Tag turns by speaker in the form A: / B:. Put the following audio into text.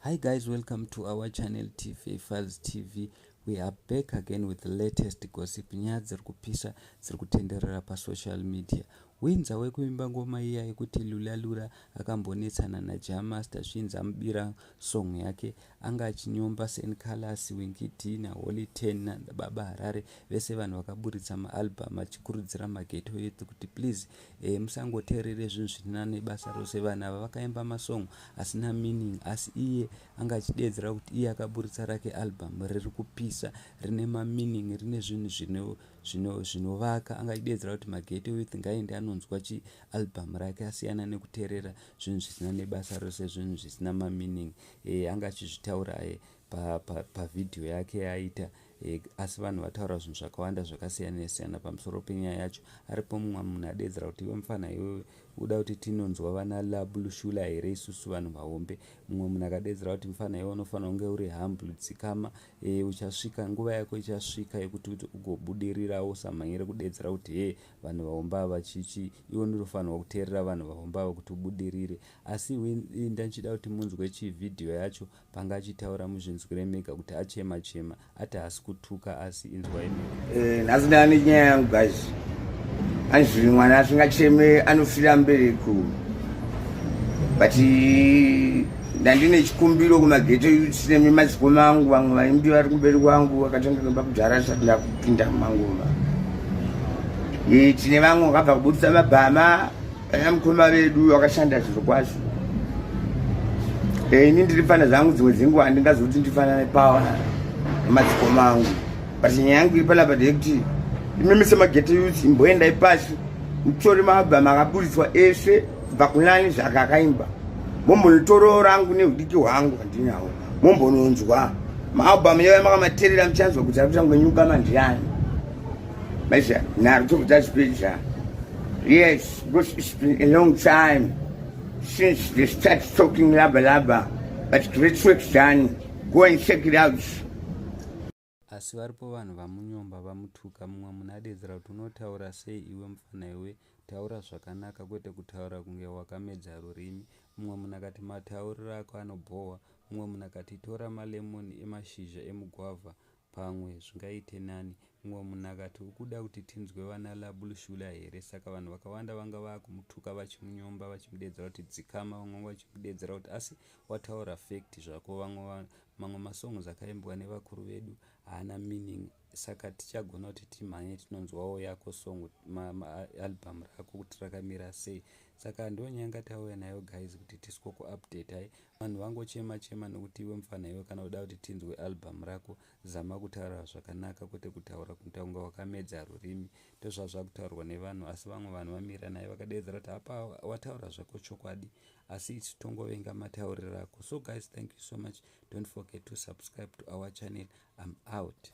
A: Hi guys, welcome to our channel TV Files TV. We are back again with the latest gossip. Nyaya dziri kupisa dziri kutenderera pasocial media. Winza wekuimba ngoma iya yekuti Lulalura akambonetsana naJamaster Zvinzi amubira song yake anga achinyomba Sen Colors, Winky D naHoly 10 naBaba Harare vese vanhu vakaburitsa maalbum achikurudzira mageto youth kuti please musangoteerere zvinhu zvisina nebasa rose. Vanhu ava vakaimba masong asina meaning, asi iye anga achidedzera kuti iye akaburitsa rake album riri kupisa rine mameaning, rine zvinhu zvinovaka. Anga achidedzera kuti mageto youth ngaende anonzwa chialbum rake asiyana nekuteerera zvinhu zvisina nebasa rose, zvinhu zvisina mameaning. Anga achizvitaura pavhidhiyo yake yaaita. Asi vanhu vataura zvinhu zvakawanda zvakasiyana siyana pamusoro penyaya yacho. Aripo mumwe munhu adedzera kuti iwe mufana iwe uda kuti tinonzwa vana Labulushula here isusu vanhu vahombe. Mumwe munhu akadedzera kuti mufana iwe unofanira kunge uri humble, dzikama, uchasvika nguva yako ichasvika yekuti ugobudirirawo. Samhanyire kudedzera kuti vanhu vahombe ava chichi, iwe unofanirwa kuteerera vanhu vahombe ava kuti ubudirire. Asi ndanchida kuti munzwe chivhidhiyo yacho panga achitaura muzvinzwire mega kuti achema ati haasi kutuka asi inzwai mega.
B: Nhasi ndane nyaya yangu guys. Anzviri mwana asingacheme anofira mbereko. But ndandine chikumbiro kumageto youth nemadzikoma angu, vamwe vaimbi vari kumberi kwangu vakatanga kuimba kudhara asati ndakupinda mumangoma. Tine vamwe vakabva kubudisa mabhama, vana mukoma vedu vakashanda zviro kwazvo. Ini ndiri fana zangu dzimwe dzenguva handingazoti ndifanane pawa nemadzikoma angu. But nyaya yangu iri panapa ndeyekuti imemise mageto youth imboendai pasi mutore mabhama akaburitswa ese kubva kunani zvake akaimba. Mombonotororo rangu neudiki hwangu handinawo. Mombononzwa maabhamu yava makamateerera muchanzwa kuti ari kutangonyuka mandiyani. Maizha nhari tokutachipedza. Yes, because it's been a long time since they started talking laba, but great work done. Go and check it out.
A: Asi varipo vanhu vamunyomba vamutuka. Mumwe munhu adedzera kuti unotaura sei iwe mufana iwe, taura zvakanaka kwete kutaura kunge wakamedza rurimi. Mumwe munhu akati matauriro ako anobhohwa. Mumwe munhu akati tora malemoni emashizha emugwavha pamwe zvingaite nani. Mumwe munhu akati ukuda kuti tinzwe vana Labulushula here. Saka vanhu vakawanda vanga vakumutuka vachimunyomba vachimudedzera kuti dzikama, vamwe vachimudedzera kuti asi wataura fact zvako. Mamwe masongs akaimbwa nevakuru vedu haana meaning. Saka tichagona kuti timhanye tinonzwawo yako song album rako kuti rakamira sei. Saka ndonyanga tauya nayo guys kuti tisiko kuupdate. Hai vanhu vangochema nokuti iwe mufana iwe kana uda kuti tinzwe album rako zama kutaura zvakanaka kwete kutaura kunge wakamedza rurimi. Ndozvazvakutaurwa nevanhu, asi vamwe vanhu vamira naye vakadedzera kuti apa wataura zvako chokwadi, asi tongovenga matauriro ako. So guys, thank you so much. Don't forget to subscribe to our channel. I'm out.